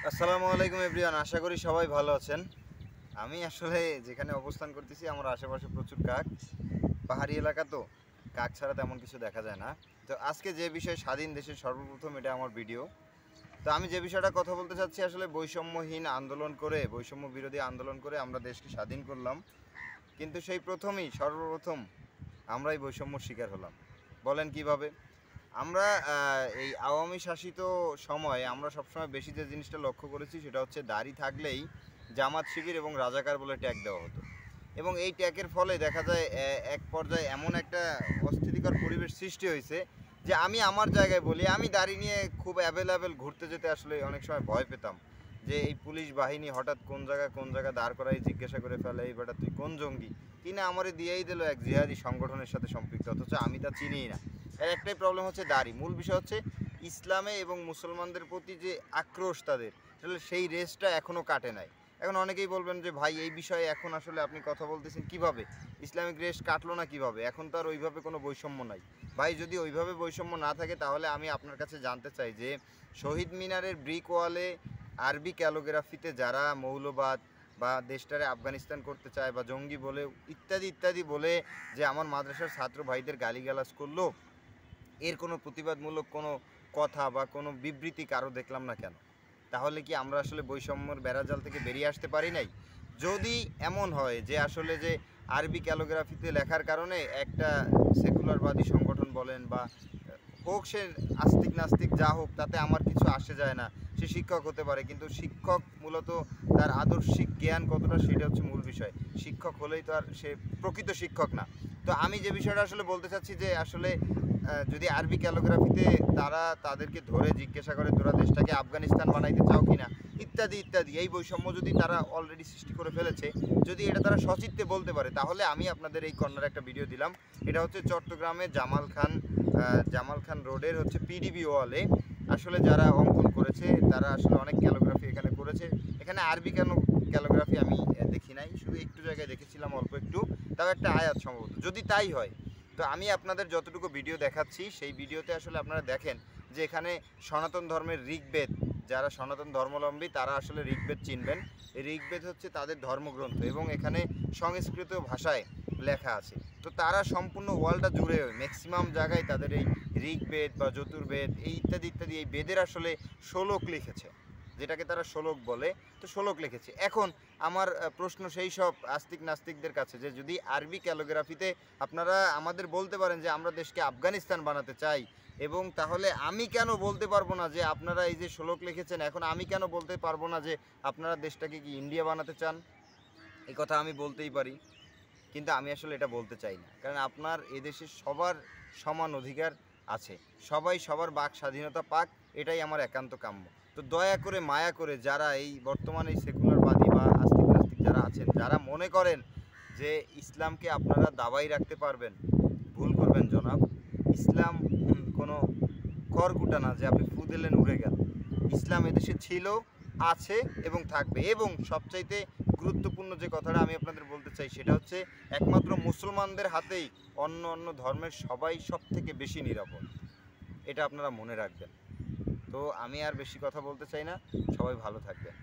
আসসালামু আলাইকুম এভরিওয়ান, আশা করি সবাই ভালো আছেন। আমি আসলে যেখানে অবস্থান করতেছি আমার আশেপাশে প্রচুর কাক। পাহাড়ি এলাকা তো কাক ছাড়া তেমন কিছু দেখা যায় না। তো আজকে যে বিষয় স্বাধীন দেশের সর্বপ্রথম, এটা আমার ভিডিও। তো আমি যে বিষয়টা কথা বলতে চাচ্ছি, আসলে বৈষম্যহীন আন্দোলন করে, বৈষম্য বিরোধী আন্দোলন করে আমরা দেশকে স্বাধীন করলাম, কিন্তু সেই সর্বপ্রথম আমরাই বৈষম্যর শিকার হলাম। বলেন কিভাবে? আমরা এই আওয়ামী শাসিত সময়ে আমরা সবসময় বেশি যে জিনিসটা লক্ষ্য করেছি সেটা হচ্ছে দাড়ি থাকলেই জামাত শিবির এবং রাজাকার বলে ট্যাগ দেওয়া হতো। এবং এই ট্যাগের ফলে দেখা যায় এক পর্যায়ে এমন একটা অস্থিতিকর পরিবেশ সৃষ্টি হয়েছে যে আমি আমার জায়গায় বলি, আমি দাড়ি নিয়ে খুব অ্যাভেলেবেল ঘুরতে যেতে আসলে অনেক সময় ভয় পেতাম যে এই পুলিশ বাহিনী হঠাৎ কোন জায়গায় দাঁড় করাই জিজ্ঞাসা করে ফেলে, এই বেটা তুই কোন জঙ্গি, কিনা আমারে দিয়েই দিল এক জিহাদি সংগঠনের সাথে সম্পৃক্ত, অথচ আমি তা চিনিই না। এর একটাই প্রবলেম হচ্ছে দাড়ি। মূল বিষয় হচ্ছে ইসলামে এবং মুসলমানদের প্রতি যে আক্রোশ তাদের, আসলে সেই রেসটা এখনও কাটে নাই। এখন অনেকেই বলবেন যে ভাই এই বিষয়ে এখন আসলে আপনি কথা বলতেছেন কিভাবে, ইসলামিক রেস কাটলো না কিভাবে, এখন তো আর ওইভাবে কোনো বৈষম্য নাই। ভাই যদি ওইভাবে বৈষম্য না থাকে তাহলে আমি আপনার কাছে জানতে চাই যে শহীদ মিনারের ব্রিক ওয়ালে আরবি ক্যালোগ্রাফিতে যারা মৌলবাদ বা দেশটারে আফগানিস্তান করতে চায় বা জঙ্গি বলে ইত্যাদি ইত্যাদি বলে যে আমার মাদ্রাসার ছাত্র ভাইদের গালিগালাজ করলো, এর কোনো প্রতিবাদমূলক কোনো কথা বা কোনো বিবৃতি কারো দেখলাম না কেন? তাহলে কি আমরা আসলে বৈষম্যর বেড়াজাল থেকে বেরিয়ে আসতে পারি নাই? যদি এমন হয় যে আসলে যে আরবি ক্যালোগ্রাফিতে লেখার কারণে একটা সেকুলারবাদী সংগঠন বলেন বা হোক সে আস্তিক নাস্তিক যা হোক, তাতে আমার কিছু আসে যায় না, সে শিক্ষক হতে পারে, কিন্তু শিক্ষক মূলত তার আদর্শিক জ্ঞান কতটা সেটা হচ্ছে মূল বিষয়। শিক্ষক হলেই তো আর সে প্রকৃত শিক্ষক না। তো আমি যে বিষয়টা আসলে বলতে চাচ্ছি যে আসলে যদি আরবি ক্যালোগ্রাফিতে তারা তাদেরকে ধরে জিজ্ঞাসা করে তোরা দেশটাকে আফগানিস্তান বানাইতে চাও কিনা, ইত্যাদি ইত্যাদি, এই বৈষম্য যদি তারা অলরেডি সৃষ্টি করে ফেলেছে, যদি এটা তারা সচিত্তে বলতে পারে, তাহলে আমি আপনাদের এই কর্নারে একটা ভিডিও দিলাম। এটা হচ্ছে চট্টগ্রামে জামাল খান রোডের হচ্ছে পিডিবি ওয়ালে আসলে যারা অঙ্কন করেছে তারা আসলে অনেক ক্যালোগ্রাফি এখানে করেছে। এখানে আরবি ক্যালোগ্রাফি আমি দেখি নাই, শুধু একটু জায়গায় দেখেছিলাম, অল্প একটু, তাও একটা আয়াত সম্ভবত। যদি তাই হয়, তো আমি আপনাদের যতটুকু ভিডিও দেখাচ্ছি সেই ভিডিওতে আসলে আপনারা দেখেন যে এখানে সনাতন ধর্মের ঋগ্বেদ, যারা সনাতন ধর্মাবলম্বী তারা আসলে ঋগ্বেদ চিনবেন। এই ঋগ্বেদ হচ্ছে তাদের ধর্মগ্রন্থ এবং এখানে সংস্কৃত ভাষায় লেখা আছে। তো তারা সম্পূর্ণ ওয়ার্ল্ডটা জুড়ে ম্যাক্সিমাম জায়গায় তাদের এই ঋগ্বেদ বা যজুর্বেদ এই ইত্যাদি ইত্যাদি এই বেদের আসলে শ্লোক লিখেছে, যেটাকে তারা শ্লোক বলে। তো শ্লোক লিখেছে। এখন আমার প্রশ্ন সেই সব আস্তিক নাস্তিকদের কাছে যে যদি আরবি ক্যালোগ্রাফিতে আপনারা আমাদের বলতে পারেন যে আমরা দেশকে আফগানিস্তান বানাতে চাই, এবং তাহলে আমি কেন বলতে পারবো না যে আপনারা এই যে শ্লোক লিখেছেন, এখন আমি কেন বলতে পারবো না যে আপনারা দেশটাকে কি ইন্ডিয়া বানাতে চান? এই কথা আমি বলতেই পারি, কিন্তু আমি আসলে এটা বলতে চাই না, কারণ আপনার এদেশে সবার সমান অধিকার আছে, সবাই সবার বাক স্বাধীনতা পাক, এটাই আমার একান্ত কাম্য। তো দয়া করে মায়া করে যারা এই বর্তমানে এই সেকুলারবাদী বা আস্তিক নাস্তিক যারা আছেন, যারা মনে করেন যে ইসলামকে আপনারা দাবাই রাখতে পারবেন, ভুল করবেন জনাব। ইসলাম কোনো খড়কুটা না যে আপনি ফু দিলেন উড়ে গেল। ইসলাম এদেশে ছিল, আছে এবং থাকবে। এবং সবচাইতে গুরুত্বপূর্ণ যে কথাটা আমি আপনাদের বলতে চাই সেটা হচ্ছে একমাত্র মুসলমানদের হাতেই অন্য অন্য ধর্মের সবাই সব থেকে বেশি নিরাপদ, এটা আপনারা মনে রাখবেন। তো আমি আর বেশি কথা বলতে চাই না, সবাই ভালো থাকবেন।